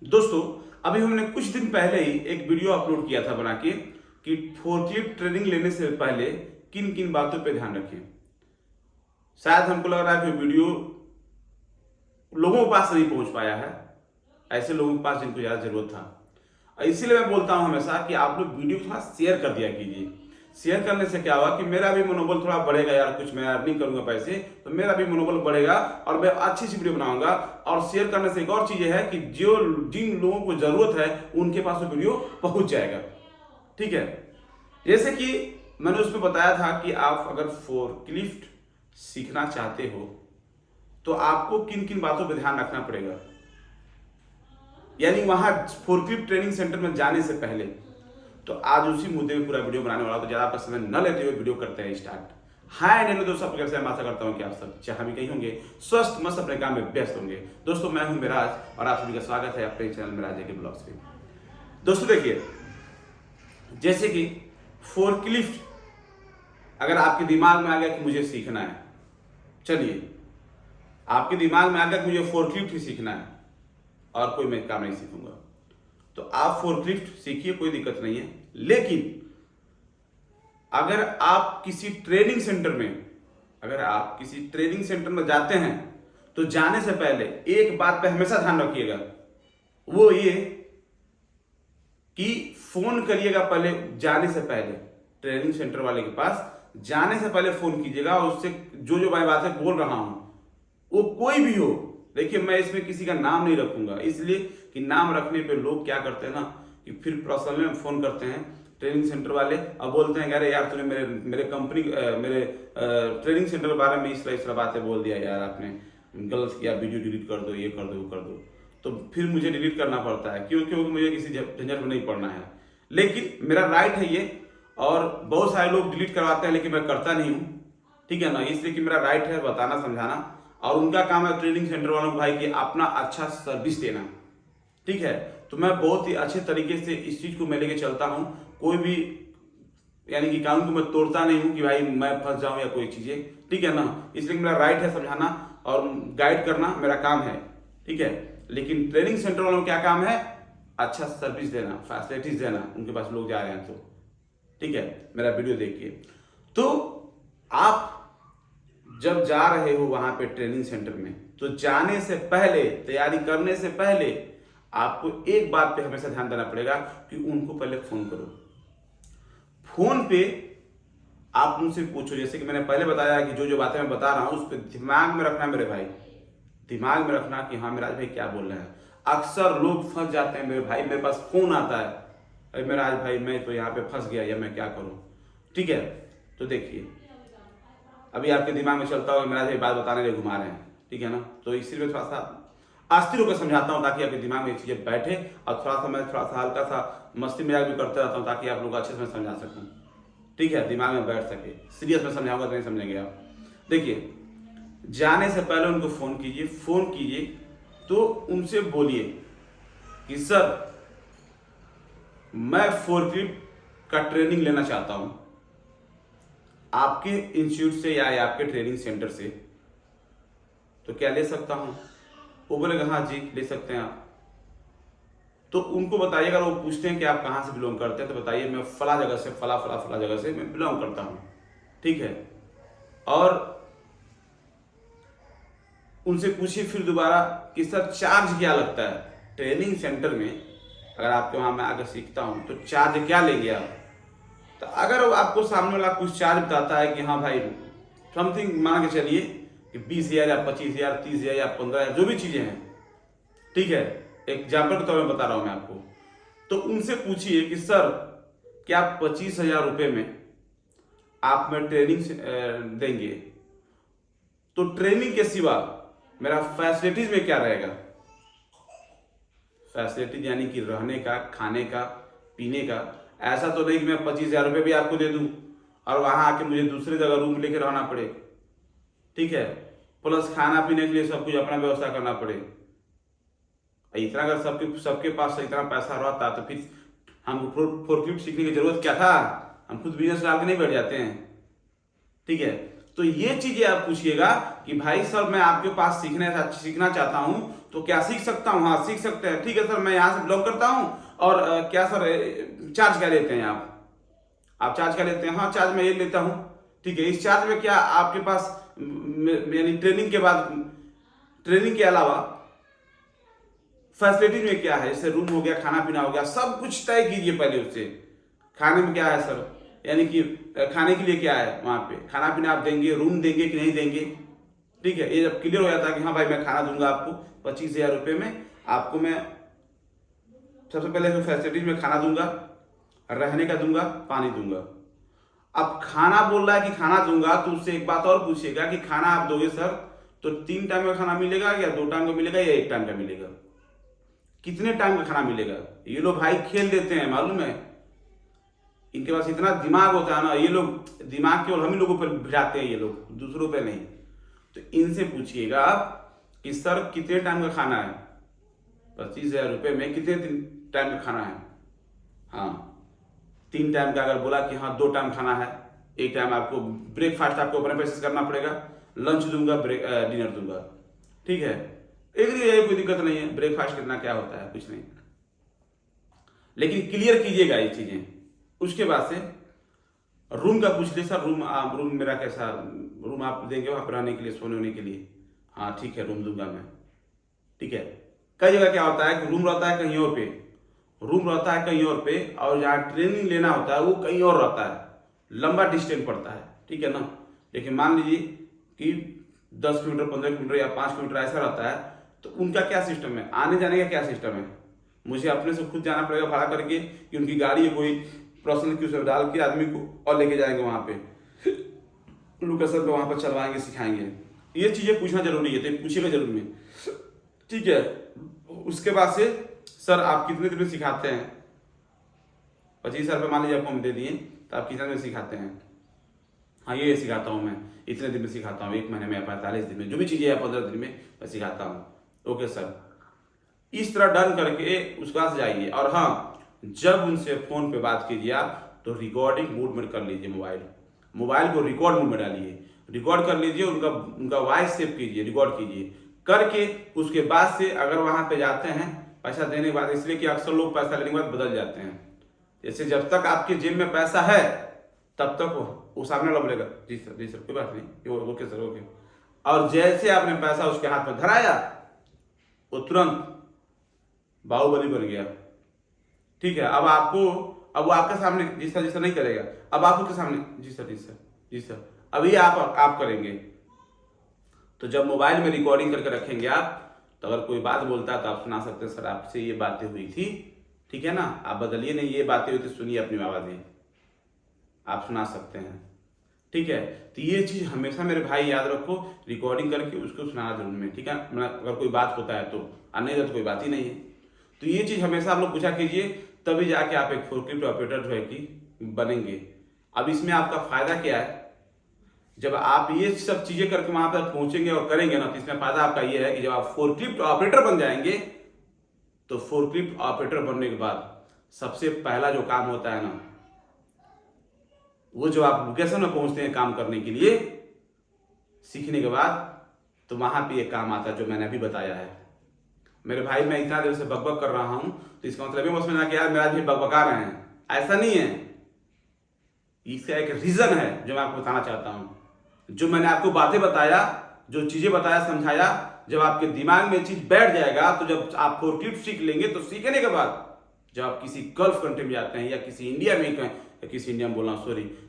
दोस्तों, अभी हमने कुछ दिन पहले ही एक वीडियो अपलोड किया था बना के कि फोर्कलिफ्ट ट्रेनिंग लेने से पहले किन किन बातों पे ध्यान रखें। शायद हमको लग रहा है कि वीडियो लोगों के पास नहीं पहुंच पाया है, ऐसे लोगों के पास जिनको ज़्यादा जरूरत था। इसीलिए मैं बोलता हूं हमेशा कि आप लोग वीडियो थोड़ा शेयर कर दिया कीजिए। शेयर करने से क्या हुआ कि मेरा भी मनोबल थोड़ा बढ़ेगा, यार कुछ मैं अर्निंग करूंगा पैसे तो मेरा भी मनोबल बढ़ेगा और मैं अच्छी सी वीडियो बनाऊंगा। और शेयर करने से एक और चीज़ है कि जो जिन लोगों को जरूरत है उनके पास वो वीडियो पहुंच जाएगा। ठीक है, जैसे कि मैंने उसमें बताया था कि आप अगर फोर्कलिफ्ट सीखना चाहते हो तो आपको किन किन बातों पर ध्यान रखना पड़ेगा, यानी वहां फोर्कलिफ्ट ट्रेनिंग सेंटर में जाने से पहले। तो आज उसी मुद्दे पे पूरा वीडियो बनाने वाला, तो ज्यादा आपका समय न लेते हुए वीडियो करते हैं स्टार्ट। हाय नहीं दोस्तों, आप कैसे? मैं आशा करता हूं कि आप सब जहां भी कहीं होंगे स्वस्थ मस्त अपने काम में व्यस्त होंगे। दोस्तों, मैं हूं मिराज और आप सभी का स्वागत है अपने चैनल मिराज के ब्लॉग्स पे। दोस्तों देखिए, जैसे कि फोर्कलिफ्ट अगर आपके दिमाग में आ गया कि मुझे सीखना है, चलिए आपके दिमाग में आ गया कि मुझे फोर्कलिफ्ट ही सीखना है और कोई मैं काम नहीं सीखूंगा, तो आप फोर्कलिफ्ट सीखिए, कोई दिक्कत नहीं है। लेकिन अगर आप किसी ट्रेनिंग सेंटर में जाते हैं तो जाने से पहले एक बात पे हमेशा ध्यान रखिएगा, वो ये कि फोन करिएगा पहले। जाने से पहले ट्रेनिंग सेंटर वाले के पास जाने से पहले फोन कीजिएगा और उससे जो जो मैं बातें बोल रहा हूं वो कोई भी हो। देखिए, मैं इसमें किसी का नाम नहीं रखूंगा, इसलिए कि नाम रखने पे लोग क्या करते हैं ना कि फिर पर्सनल में फोन करते हैं ट्रेनिंग सेंटर वाले और बोलते हैं अरे यार तूने मेरे कंपनी मेरे ट्रेनिंग सेंटर के बारे में इस तरह बातें बोल दिया, यार आपने गलत किया, वीडियो डिलीट कर दो, ये कर दो वो कर दो। तो फिर मुझे डिलीट करना पड़ता है, क्योंकि मुझे किसी झंझट में नहीं पड़ना है। लेकिन मेरा राइट है ये, और बहुत सारे लोग डिलीट करवाते हैं लेकिन मैं करता नहीं हूँ। ठीक है ना, इसलिए कि मेरा राइट है बताना समझाना, और उनका काम है ट्रेनिंग सेंटर वालों को भाई कि अपना अच्छा सर्विस देना। ठीक है, तो मैं बहुत ही अच्छे तरीके से इस चीज को मैं लेके चलता हूं। कोई भी यानी कि कानून को मैं तोड़ता नहीं हूं कि भाई मैं फंस जाऊं या कोई चीजें। ठीक है ना, इसलिए मेरा राइट है समझाना और गाइड करना, मेरा काम है। ठीक है, लेकिन ट्रेनिंग सेंटर वालों का क्या काम है? अच्छा सर्विस देना, फैसिलिटीज देना उनके पास लोग जा रहे हैं तो। ठीक है, मेरा वीडियो देखिए। तो आप जब जा रहे हो वहां पे ट्रेनिंग सेंटर में, तो जाने से पहले, तैयारी करने से पहले आपको एक बात पे हमेशा ध्यान देना पड़ेगा कि उनको पहले फोन करो। फोन पे आप उनसे पूछो, जैसे कि मैंने पहले बताया कि जो जो बातें मैं बता रहा हूं उस पर दिमाग में रखना मेरे भाई, दिमाग में रखना कि हाँ मिराज भाई क्या बोल रहे हैं। अक्सर लोग फंस जाते हैं मेरे भाई, मेरे पास फोन आता है, अरे मिराज भाई मैं तो यहाँ पे फंस गया या मैं क्या करूं। ठीक है, तो देखिए अभी आपके दिमाग में चलता होगा मिराज भाई बात बताने के लिए घुमा रहे हैं। ठीक है ना, तो इसीलिए थोड़ा सा अस्थिर होकर समझाता हूँ ताकि आपके दिमाग में ये चीजें बैठे, और मैं थोड़ा सा हल्का सा मस्ती मजाक भी करते रहता हूँ ताकि आप लोग अच्छे से समझा सकूँ। ठीक है, दिमाग में बैठ सके। सीरियस में समझाऊंगा तो नहीं समझेंगे आप। देखिए, जाने से पहले उनको फोन कीजिए तो उनसे बोलिए कि सर मैं फोर्कलिफ्ट का ट्रेनिंग लेना चाहता हूं आपके इंस्टीट्यूट से या आपके ट्रेनिंग सेंटर से, तो क्या ले सकता हूं? वो बोलेगा हाँ जी ले सकते हैं आप। तो उनको बताइएगा, वो पूछते हैं कि आप कहाँ से बिलोंग करते हैं, तो बताइए मैं फला जगह से फला जगह से मैं बिलोंग करता हूँ। ठीक है, और उनसे पूछिए फिर दोबारा कि सर चार्ज क्या लगता है ट्रेनिंग सेंटर में, अगर आपके वहाँ मैं आकर सीखता हूँ तो चार्ज क्या लेंगे आप। तो अगर वो आपको सामने वाला कुछ चार्ज बताता है कि हाँ भाई समथिंग मान के चलिए कि 20,000 या 25,000 30,000 या 15,000 जो भी चीजें हैं, ठीक है, एग्जाम्पल के तौर पर बता रहा हूं मैं आपको, तो उनसे पूछिए कि सर क्या 25,000 रुपये में आप मैं ट्रेनिंग देंगे, तो ट्रेनिंग के सिवा मेरा फैसिलिटीज में क्या रहेगा। फैसिलिटीज यानी कि रहने का, खाने का, पीने का। ऐसा तो नहीं कि मैं 25,000 रुपये भी आपको दे दूं और वहां आके मुझे दूसरी जगह रूम लेके रहना पड़े। ठीक है, प्लस खाना पीने के लिए सब कुछ अपना व्यवस्था करना पड़े। इतना अगर सबके पास इतना पैसा रहता तो फिर हमको फोर्कलिफ्ट सीखने की जरूरत क्या था, हम खुद बिजनेस डाल के नहीं बैठ जाते हैं। ठीक है, तो ये चीजें आप पूछिएगा कि भाई सर मैं आपके पास सीखना चाहता हूं तो क्या सीख सकता हूं? हाँ सीख सकते हैं, ठीक है सर मैं यहाँ से बिलोंग करता हूं। और क्या सर चार्ज क्या लेते हैं आप चार्ज क्या लेते हैं? हाँ चार्ज मैं ये लेता हूं, ठीक है। इस चार्ज में क्या आपके पास यानी ट्रेनिंग के अलावा फैसिलिटीज में क्या है? जैसे रूम हो गया, खाना पीना हो गया, सब कुछ तय कीजिए पहले उससे। खाने में क्या है सर, यानी कि खाने के लिए क्या है वहां पे, खाना पीना आप देंगे, रूम देंगे कि नहीं देंगे, ठीक है। ये जब क्लियर हो जाता है कि हाँ भाई मैं खाना दूंगा आपको 25,000 रुपये में, आपको मैं सबसे पहले तो फैसिलिटीज में खाना दूंगा, रहने का दूंगा, पानी दूंगा। अब खाना बोल रहा है कि खाना दूंगा, तो उससे एक बात और पूछिएगा कि खाना आप दोगे सर तो 3 टाइम का खाना मिलेगा या 2 टाइम का मिलेगा या 1 टाइम का मिलेगा? कितने टाइम का खाना मिलेगा? ये लोग भाई खेल देते हैं, मालूम है, इनके पास इतना दिमाग होता है ना, ये लोग दिमाग केवल हम ही लोगों पर भिड़ाते हैं, ये लोग दूसरों पे नहीं। तो इनसे पूछिएगा आप कि सर कितने टाइम का खाना है? 25,000 रुपये में कितने टाइम का खाना है? हाँ 3 टाइम का। अगर बोला कि हाँ 2 टाइम खाना है, 1 टाइम आपको ब्रेकफास्ट आपको अपने पैसे से करना पड़ेगा, लंच दूंगा, डिनर दूंगा, ठीक है। एक कोई दिक्कत नहीं है, ब्रेकफास्ट कितना क्या होता है, कुछ नहीं, लेकिन क्लियर कीजिएगा ये चीजें। उसके बाद से रूम का पूछ ले सर, रूम मेरा कैसा रूम आप देंगे वहां पर रहने के लिए, सोने के लिए? हाँ ठीक है रूम दूंगा मैं, ठीक है। कई जगह क्या होता है कि रूम रहता है कहीं और पे, और जहाँ ट्रेनिंग लेना होता है वो कहीं और रहता है, लंबा डिस्टेंस पड़ता है, ठीक है ना। लेकिन मान लीजिए कि 10 किलोमीटर, 15 किलोमीटर या 5 किलोमीटर ऐसा रहता है, तो उनका क्या सिस्टम है, आने जाने का क्या सिस्टम है? मुझे अपने से खुद जाना पड़ेगा भाड़ा करके, कि उनकी गाड़ी है कोई पर्सनल की उसमें डाल के आदमी को और लेके जाएंगे वहां पे, लोकेशन पे वहां पर चलवाएंगे, सिखाएंगे। ये चीजें पूछना जरूरी है, तो पूछिएगा जरूर में, ठीक है। उसके बाद से सर आप कितने दिन में सिखाते हैं? 25,000 रुपये मान लीजिए आपको हम दे दिए, तो आप कितने दिन में सिखाते हैं? हाँ ये सिखाता हूँ मैं, इतने दिन में सिखाता हूँ, 1 महीने में, 45 दिन में, जो भी चीज़ें है 15 दिन में मैं सिखाता हूँ। ओके सर, इस तरह डन करके उसके पास जाइए। और हाँ जब उनसे फोन पे बात कीजिए आप, तो रिकॉर्डिंग मोड में कर लीजिए, मोबाइल को रिकॉर्ड मोड में डालिए, रिकॉर्ड कर लीजिए, उनका वॉइस सेव कीजिए, रिकॉर्ड कीजिए करके। उसके बाद से अगर वहां पे जाते हैं पैसा देने के बाद, इसलिए कि अक्सर लोग पैसा लेने के बाद बदल जाते हैं, जैसे जब तक आपके जेब में पैसा है तब तक वो सामने वाला बोलेगा जी सर कोई बात नहीं, ओके सर ओके। और जैसे आपने पैसा उसके हाथ में धराया, वो तुरंत बाहुबली बन गया, ठीक है। अब वो आपके सामने जी सर नहीं करेगा, अब आप उसके सामने जी सर अभी आप करेंगे। तो जब मोबाइल में रिकॉर्डिंग करके रखेंगे आप, तो अगर कोई बात बोलता है तो आप सुना सकते हैं, सर आपसे ये बातें हुई थी, ठीक है ना, आप बदलिए नहीं, ये बातें हुई थी, सुनिए अपनी आवाज़ें, आप सुना सकते हैं, ठीक है। तो ये चीज़ हमेशा मेरे भाई याद रखो, रिकॉर्डिंग करके उसको सुनाना जरूर में, ठीक है। अगर कोई बात होता है तो, नहीं तो कोई बात ही नहीं है। तो ये चीज़ हमेशा आप लोग पूछा कीजिए, तभी जाके आप एक फोर्कलिफ्ट ऑपरेटर जो है कि बनेंगे। अब इसमें आपका फायदा क्या है, जब आप ये सब चीजें करके वहां पर पहुंचेंगे और करेंगे ना, तो इसमें फायदा आपका ये है कि जब आप फोर्कलिफ्ट ऑपरेटर बन जाएंगे, तो फोर्कलिफ्ट ऑपरेटर बनने के बाद सबसे पहला जो काम होता है ना, वो जो आप लोकेशन में पहुंचते हैं काम करने के लिए, सीखने के बाद, तो वहां पे ये काम आता है जो मैंने अभी बताया है। मेरे भाई मैं इतना देर से बकबक कर रहा हूं, तो इसका मतलब ये मत समझना कि यार मेरा भी बकबका रहे हैं, ऐसा नहीं है। इसका एक रीजन है जो मैं आपको बताना चाहता हूं। जो मैंने आपको बातें बताया, जो चीजें बताया, समझाया, जब आपके दिमाग में चीज बैठ जाएगा, तो जब आप फोर्कलिफ्ट सीख लेंगे, तो सीखने के बाद जब आप किसी गल्फ कंट्री में जाते हैं, या किसी इंडिया में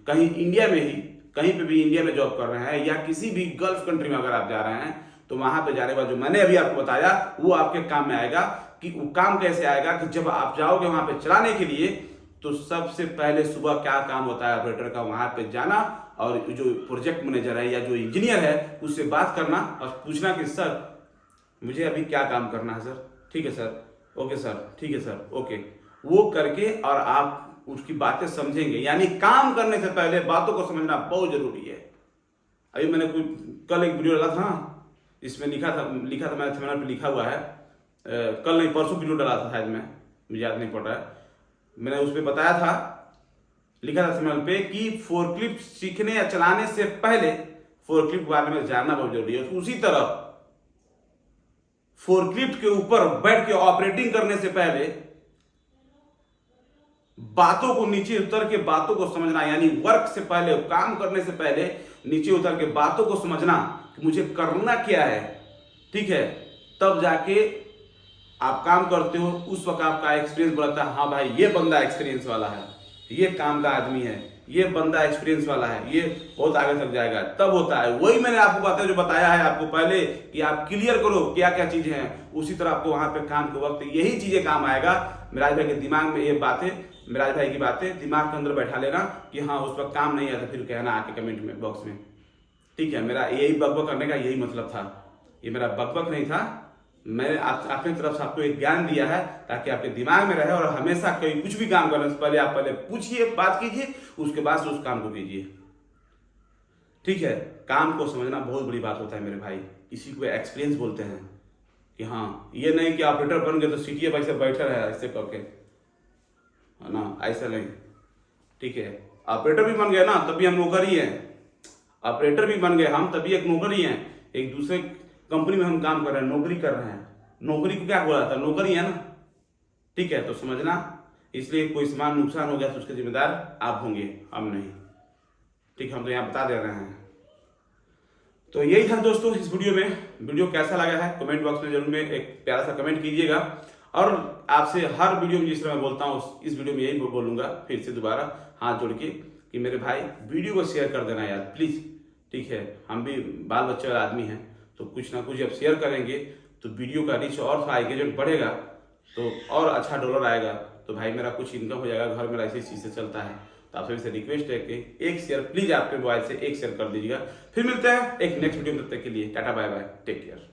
कहीं इंडिया में ही, कहीं पे भी इंडिया में जॉब कर रहे हैं, या किसी भी गल्फ कंट्री में अगर आप जा रहे हैं, तो वहां पे जाने के बाद जो मैंने अभी आपको बताया वो आपके काम में आएगा। कि वो काम कैसे आएगा, कि जब आप जाओगे वहां पे चलाने के लिए, तो सबसे पहले सुबह क्या काम होता है ऑपरेटर का, वहां पे जाना, और जो प्रोजेक्ट मैनेजर है या जो इंजीनियर है उससे बात करना और पूछना कि सर मुझे अभी क्या काम करना है सर, ठीक है सर, ओके सर, ठीक है सर, ओके। वो करके और आप उसकी बातें समझेंगे। यानी काम करने से पहले बातों को समझना बहुत जरूरी है। अभी मैंने कल एक वीडियो डाला था, इसमें लिखा था मैंने थंबनेल पे लिखा हुआ है, कल नहीं परसों वीडियो डाला था शायद, मुझे याद नहीं पड़ रहा है, मैंने उस पर बताया था, लिखा था थंबनेल पे कि फोर्कलिफ्ट सीखने या चलाने से पहले फोर्कलिफ्ट के बारे में जानना बहुत जरूरी है। उसी तरह फोर्कलिफ्ट के ऊपर बैठ के ऑपरेटिंग करने से पहले बातों को नीचे उतर के बातों को समझना, यानी वर्क से पहले, काम करने से पहले नीचे उतर के बातों को समझना कि मुझे करना क्या है, ठीक है, तब जाके आप काम करते हो। उस वक्त आपका एक्सपीरियंस बढ़ता है, हाँ भाई ये बंदा एक्सपीरियंस वाला है, ये काम का आदमी है, ये बंदा एक्सपीरियंस वाला है, ये बहुत आगे तक जाएगा, तब होता है। वही मैंने आपको बातें जो बताया है आपको पहले कि आप क्लियर करो क्या क्या चीजें हैं, उसी तरह आपको वहां पे काम के वक्त यही चीजें काम आएगा। मिराज भाई के दिमाग में ये बातें, मिराज भाई की बातें दिमाग के अंदर बैठा लेना कि हाँ उस वक्त काम नहीं आया था, फिर कहना आके कमेंट में बॉक्स में, ठीक है। मेरा यही बकबक करने का यही मतलब था, ये मेरा बकबक नहीं था, मैंने अपनी तरफ से आपको एक ज्ञान दिया है ताकि आपके दिमाग में रहे। और हमेशा कोई कुछ भी काम करने से पहले आप पहले पूछिए, बात कीजिए, उसके बाद से उस काम को कीजिए, ठीक है। काम को समझना बहुत बड़ी बात होता है मेरे भाई, इसी को एक्सपीरियंस बोलते हैं कि हाँ ये नहीं कि ऑपरेटर बन गए तो सीटीए भाई से बैठे रहे ऐसे करके, है ना, ऐसा नहीं, ठीक है। ऑपरेटर भी बन गए ना तभी हम नौकर ही हैं, ऑपरेटर भी बन गए हम तभी एक नौकर ही हैं। एक दूसरे कंपनी में हम काम कर रहे हैं, नौकरी कर रहे हैं, नौकरी को क्या बोला जाता है, नौकरी है ना, ठीक है। तो समझना, इसलिए कोई सामान नुकसान हो गया तो उसके जिम्मेदार आप होंगे, हम नहीं, ठीक, हम तो यहाँ बता दे रहे हैं। तो यही था दोस्तों इस वीडियो में। वीडियो कैसा लगा है कमेंट बॉक्स में जरूर में एक प्यारा सा कमेंट कीजिएगा। और आपसे हर वीडियो में जिस तरह मैं बोलता हूँ इस वीडियो में यही बोलूंगा फिर से दोबारा हाथ जोड़ के कि मेरे भाई वीडियो को शेयर कर देना यार प्लीज, ठीक है। हम भी बाल बच्चे वाले आदमी हैं, तो कुछ ना कुछ जब शेयर करेंगे तो वीडियो का रीच और एंगेजमेंट बढ़ेगा, तो और अच्छा डॉलर आएगा, तो भाई मेरा कुछ इनकम हो जाएगा, घर मेरा इसी चीज़ से चलता है। तो आप सभी से रिक्वेस्ट है कि एक शेयर प्लीज आपके मोबाइल से एक शेयर कर दीजिएगा। फिर मिलते हैं एक नेक्स्ट वीडियो में, तब तक के लिए tata bye bye, take care.